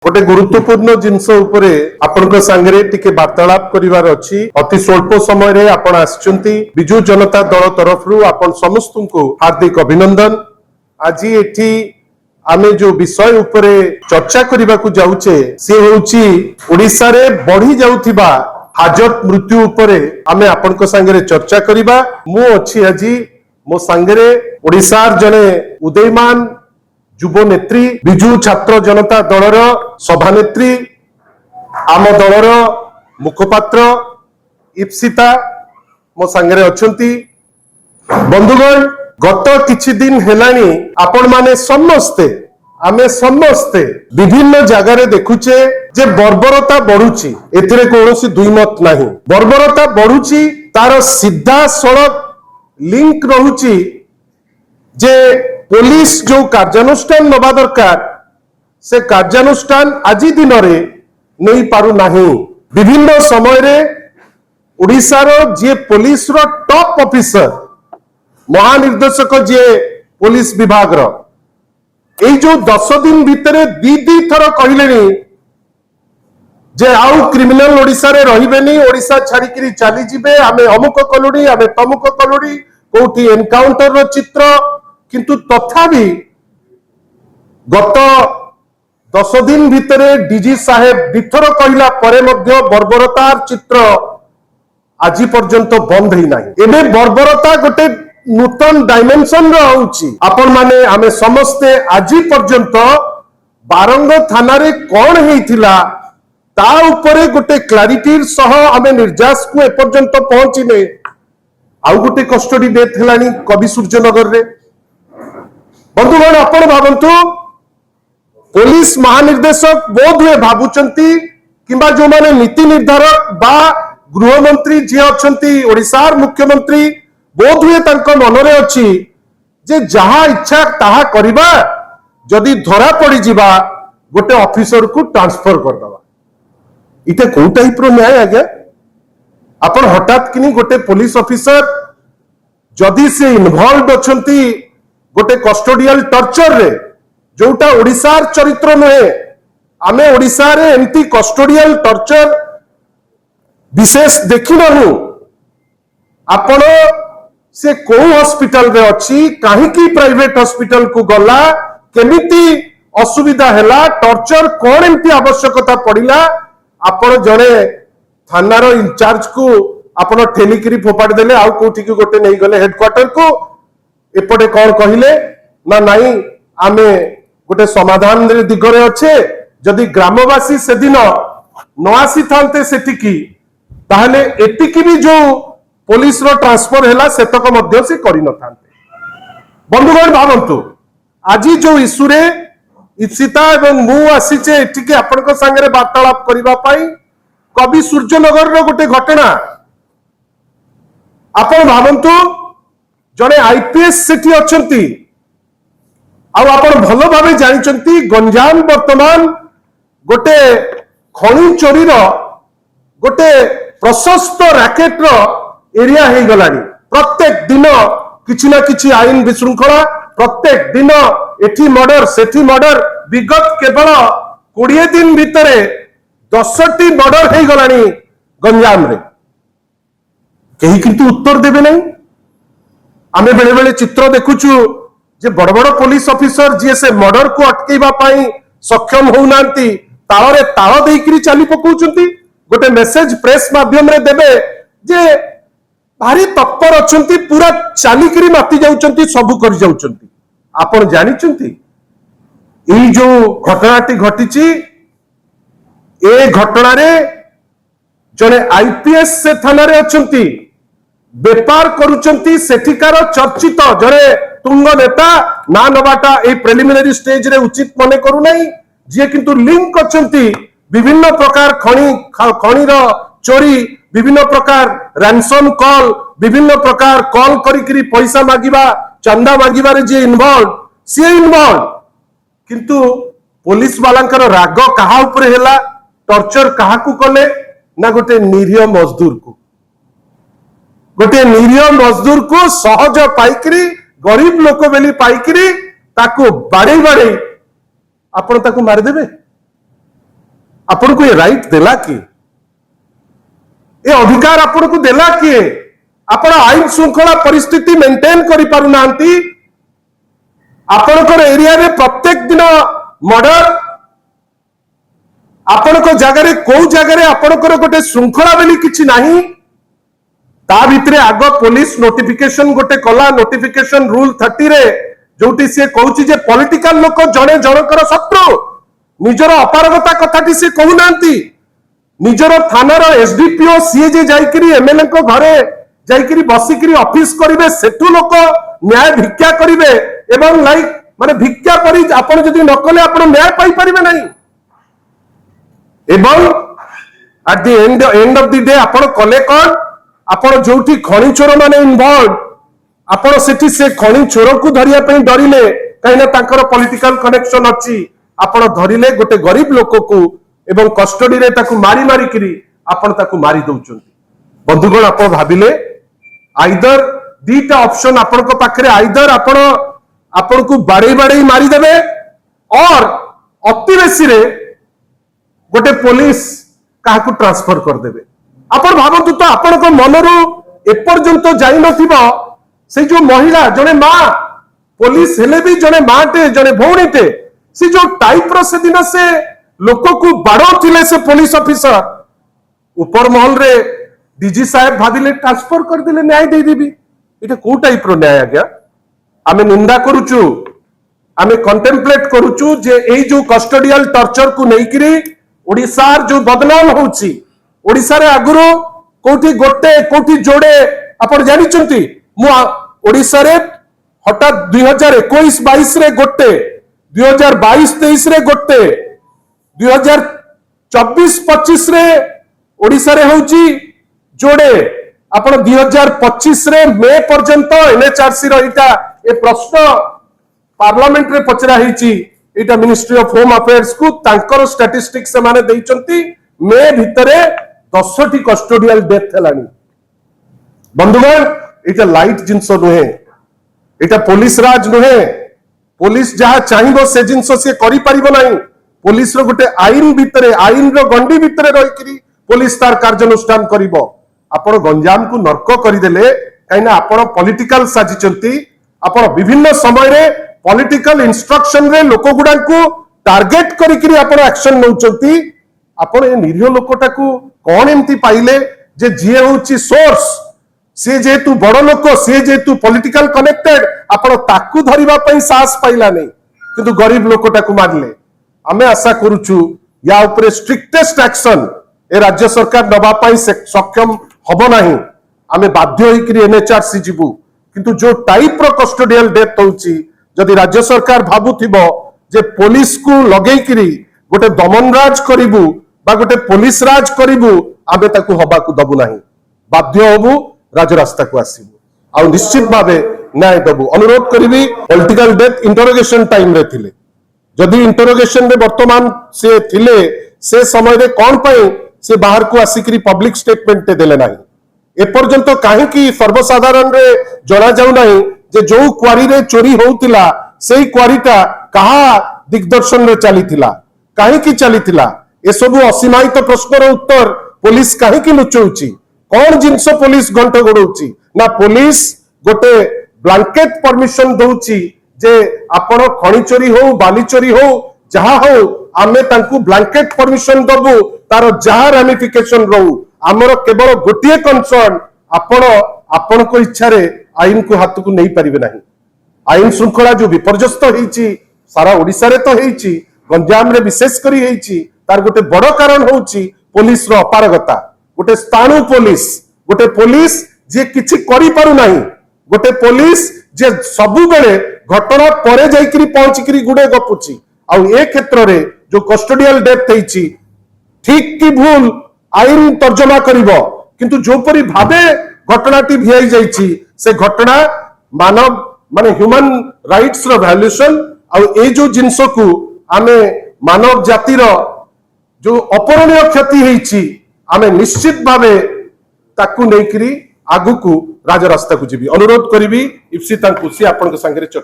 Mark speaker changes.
Speaker 1: गोटे गुरुत्वपूर्ण जिनस उपरे आपनक संगे टिके वार्तालाप करिवार अछि। अति स्वल्प समय रे आपण आछंती बिजू जनता दल तरफरु आपण समस्त को हार्दिक अभिनंदन। आज एठी आमे जो विषय उपरे चर्चा करिबा को जाउचे से होउची ओडिसा रे बढ़ी जाउथिबा हाजत मृत्यु उपरे आमे आपनक संगे चर्चा करिबा। मु अछि आज मो संगे ओडिसा जने उदयमान युव नेत्री बिजू छात्र जनता दलर सभानेत्री आम दलर मुखपात्र इप्सिता मो सांगरे अछंती। बंधुगण गत किछि दिन हेलानी आपण माने समस्ते आमे समस्ते विभिन्न जगार देखुचे जे बर्बरता बढ़ुची, एथिरे कोनोसी दुई मत नाही। बर्बरता बढ़ुची तार सीधा सड़क लिंक रहुची जे पुलिस जो कार्यानुष्ठान नबा दरकार से कार्यानुष्ठान आज दिन रे नहीं पारु नाही। विभिन्न समय रे ओडिसा रो जे पुलिस रो टॉप ऑफिसर महानिर्देशक जे पुलिस विभाग रो ए जो 10 दिन भितरे दी थर कहलेनी जे आउ क्रिमिनल ओडिसा रे रहिबेनी, ओडिसा छाड़ी करी चली जिबे, आमे अमुक कलुडी आमे तमुक कलुडी, कोठी एनकाउंटर रो चित्र। किंतु तथापि गत 10 दिन भितरे डीजी साहेब दिथर कहला परे मध्य बर्बरतार चित्र आज पर्यंत बंद ही नाही। एबे बर्बरता गोटे नूतन डायमेंशन रो होउची। आपण माने आमे समस्ते आज पर्यंत बारंग थाना रे कोन हेइथिला ता उपरे गोटे क्लैरिटी सह आमे निर्जास को एपर्यंत पहुंचिने। आउ गोटे कस्टडी डेथ हेलानी कवि सूर्यनगर रे। बंधुगण आपण भावंतु पुलिस महानिर्देशक बोध हुए भावुचंती किंबा जो माने नीति निर्धारक बा गृहमंत्री जे अछंती ओडिसार मुख्यमंत्री बोध हुए तांको मनरे अछि जे जहा इच्छा ताहा करिबा, जदि धरा पड़ी जिबा गोटे ऑफिसर को ट्रांसफर कर दवा। इते को टाइप रो न्याय आज्ञा? आपण हठात किनी गोटे पुलिस ऑफिसर जदि से इन्वॉल्व अछंती गोटे कस्टोडियल टर्चर रे जोटा ओडिसार चरित्र नुहे। आमे ओडिसा रे एंटी कस्टोडियल टर्चर विशेष देखि नहु। आपण से को हॉस्पिटल रे अछि, काहे की प्राइवेट हॉस्पिटल को गला, केमिति असुविधा हेला, टर्चर कोन एंटी आवश्यकता पड़िला, आपण जणे थानार इंचार्ज को आपण ठेलिकरी फोपाड़ देले, आउ कोठी की गोटे नहीं गले हेडक्वार्टर को। एपटे कौन कहले ना नहीं आमे गोटे समाधान दिगरे अच्छे। जदि ग्रामवासी से दिन न आसी थांते सेटिकी ताहले एटिकी भी जो पुलिस रो ट्रांसफर हैला सेतक मध्य से करि न थांते। बंधुगण भावंतु आज जो इश्यू रे इप्सिता एवं मु आसीचे एटिके आपनक संगे वार्तालाप करिबा पई कवि सूर्यनगर रो गोटे घटना। आपण भावंतु जने आईपीएस सेठी अछंती आ आपण भलो भाबे जानिचंती गंजाम वर्तमान गोटे खणी चोरी रो गोटे प्रशस्त रैकेट रो एरिया हे गलानी। प्रत्येक दिन किछि ना किछि आईन विशृंखला, प्रत्येक दिन एठी मर्डर सेठी मर्डर। विगत केवल 20 दिन भितरे 10टी मर्डर हे गलानी गंजाम रे। केही किंतु उत्तर देबे नहीं। आमे बेले बेले चित्र देखुचु जे बड़ बड़ पुलिस ऑफिसर जी से मर्डर को अटकेबा पाई सक्षम होउनांती, ताळरे ताळ देइकरी चाली पकाउचंती। गोटे मेसेज प्रेस माध्यम रे देबे जे भारी तत्पर अछंती, पूरा चालीकरी माती जाउचंती, सब करि जाउचंती। आपण जानिचंती एई जो घटनाटी घटिची ए घटना रे जने आईपीएस से थाना रे अछंती, बेपार करुचंती सेठिकार चर्चित जरे तुंग नेता ना नबाटा ए प्रिलिमिनरी स्टेज रे उचित मने करू नहीं, जे किंतु लिंक अछंती विभिन्न प्रकार खणी रो चोरी, विभिन्न प्रकार रैंसम कॉल, विभिन्न प्रकार कॉल करी पैसा मागिबा, चंदा मागिबा रे जे इन्वॉल्व से इन्वॉल्व। किंतु पुलिस वालांकर राग कहा ऊपर हेला, टॉर्चर कहा को कले ना गोटे निरीह मजदूर को, गोटे निरीह मजदूर को सहज पाइकरी गरीब लोक बेली पाइकरी ताको बाड़े बाड़े आपण ताको मार देबे। आपन को ये राइट देला किए? ये अधिकार आपन को देला किए? आपण आईन श्रृंखला परिस्थिति मेंटेन करि पारु नांती। आपनकर एरिया रे प्रत्येक दिन मर्डर, आपनकर जगह रे को जगह रे आपनकर गोटे श्रृंखला बेली किछि नाही। ता भितरे आग पुलिस नोटिफिकेशन गोटे कला, नोटिफिकेशन रूल 30 रे जोटी से कहूची जे पॉलिटिकल लोक जणे जनकर शत्रु, निजर अपारगता कथाटी से कहू नांती। निजर थानार एसडीपीओ सीए जे जाइकरी एमएलए को घरे जाइकरी बसिकरी ऑफिस करिवे, सेठु लोक न्याय भिक्षा करिवे एवं लाइक माने भिक्षा करी आपण जदी न कले आपण न्याय पाई परिबे नाही। एवं at the end of the day आपण कले कोन? आपण जोठी खणी चोर माने इन्वॉल्व, आपण सेठी से खणी चोर को धरिया पई डरिले काइना तांकर पॉलिटिकल कनेक्शन अछि। आपण धरिले गोटे गरीब लोक को एवं कस्टडी रे ताकू मारी मारी करी आपण ताकू मारी दउचंती। बंधुगण आपण भाबिले आइदर दीटा ऑप्शन आपण को पाखरे, आइदर आपण को बाड़े बाड़े मारी देबे और अति बेसी रे गोटे पुलिस काहाकू ट्रांसफर कर देबे। आपण भाबंतु तो आपण को मनरू एपर्यंत जाई नथिबो से जो महिला जने मां पुलिस हेले भी जने माटे जने भौणीटे से जो टाइप रो से दिन से लोक को बाड़ौथिले से पुलिस ऑफिसर ऊपर महल रे डीजी साहेब भाविले ट्रांसफर कर दिले न्याय दे देबी। एटा को टाइप रो न्याय आज्ञा? आमे निंदा करूचु, आमे कंटेम्पलेट करूचु जे एई जो कस्टोडियल टॉर्चर को नेइकरी ओडिसार जो बदनाम होउची। ओडिसा रे आगुरो कोठी गोटे कोठी जोड़े आपण जानि चंती मु ओडिसा रे हठात 2021-22 रे गोटे, 2022-23 रे गोटे, 2024-25 रे ओडिसा रे होउची जोड़े। आपण 2025 रे मे पर्यंत एनएचआरसी रो इटा ए प्रश्न पार्लियामेंट रे पचरा हिची। इटा मिनिस्ट्री ऑफ होम अफेयर्स को तांकर स्टैटिस्टिक्स से माने देइचंती मे भितरे 10टी कस्टोडियल डेथ हेलानी। बंधुगण इटा लाइट जिंस नुहे, इटा पुलिस राज नुहे। पुलिस जहा चाहिबो से जिंस से करि परिबो नाही। पुलिस रो गोटे आईन भितरे, आईन रो गंडी भितरे रहिकरी पुलिस तार कार्यानुष्ठान करिबो। आपण गंजाम को नर्क करिदेले काइना आपण पॉलिटिकल साजिचंती। आपण विभिन्न समय रे पॉलिटिकल इंस्ट्रक्शन रे लोक गुडा को टार्गेट करिकरी आपण एक्शन नउचंती। आपण ए निरीह लोकटा को कोन एमती पाइले जे जे होची सोर्स, से जेतु बड़ लोक, से जेतु पॉलिटिकल कनेक्टेड, आपण ताकू धरिबा पई साहस पाइला नै, किंतु गरीब लोकटा को मारले। आमे आशा करूछु या ऊपर स्ट्रिक्टेस्ट एक्शन ए राज्य सरकार नबा पई सक्षम हबो नाही। आमे बाध्य होइकरी एनएचआरसी जिबु, किंतु जो टाइप रो कस्टोडियल डेथ होउची जदि राज्य सरकार भाबुथिबो जे पुलिस को लगेइकरी गोटे दमन राज करिबु बा गोटे पुलिस राज करिबु, आमे ताकू हबा को दबु नाही। बाध्य होबु, राज रास्ता को आसीबु आ निश्चित भावे न्याय दबु। अनुरोध करिबी पॉलिटिकल डेथ इंटरोगेशन टाइम रे थिले, जदि इंटरोगेशन रे वर्तमान से थिले से समय रे कोन पई से बाहर को आसिकरी पब्लिक स्टेटमेंट देले नाही। एपर्यंत काहे कि सर्वसाधारण रे जणा जाउ नाही जे जो क्वारी रे चोरी होउतिला सेही क्वारीटा कहा दिग्दर्शन रे चलीथिला, काहे कि चलीथिला, ए सब असीमायित प्रश्नर उत्तर पुलिस काहे कि लुचौची। कोन जिंस पुलिस घंट गोडौची ना पुलिस गोटे ब्लैंकेट परमिशन दउची जे आपण खणी चोरी हो, बाली चोरी हो, जहा हो आमे तांकू ब्लैंकेट परमिशन दबु, तार जहा रेमिफिकेशन रहू। आमर केवल गोटे कंसर्न आपण को इच्छा रे आईन को हाथ को नहीं पारिबे नाही। आईन श्रृंखला जो विपर्यस्त होईची सारा ओडिसा रे तो होईची, गंजाम रे विशेष करी होईची, तार गोटे बड़ कारण होउची पुलिस रो अपारगता। गोटे स्थाणु गोटे पुलिस जे किछि करि पारु नाही, गोटे पुलिस जे सबु बेले घटना परे जाइकरी पहुंचकरी गुडे गपुची। आ ए क्षेत्र रे जो कस्टोडियल डेथ होईची ठीक की भूल आईन तर्जमा करिवो, किंतु जो परी भाबे घटनाटी भियाई जाइची से घटना मानव माने ह्यूमन राइट्स रो वैल्यूएशन आ ए जो जिंस को आमे मानव जातिर जो अपरणीय क्षति होईची आमे निश्चित भावे ताकू नेकरी आगु को राज रास्ता को जीवी। अनुरोध करी इप्सिता सी आपण संगे चर्चा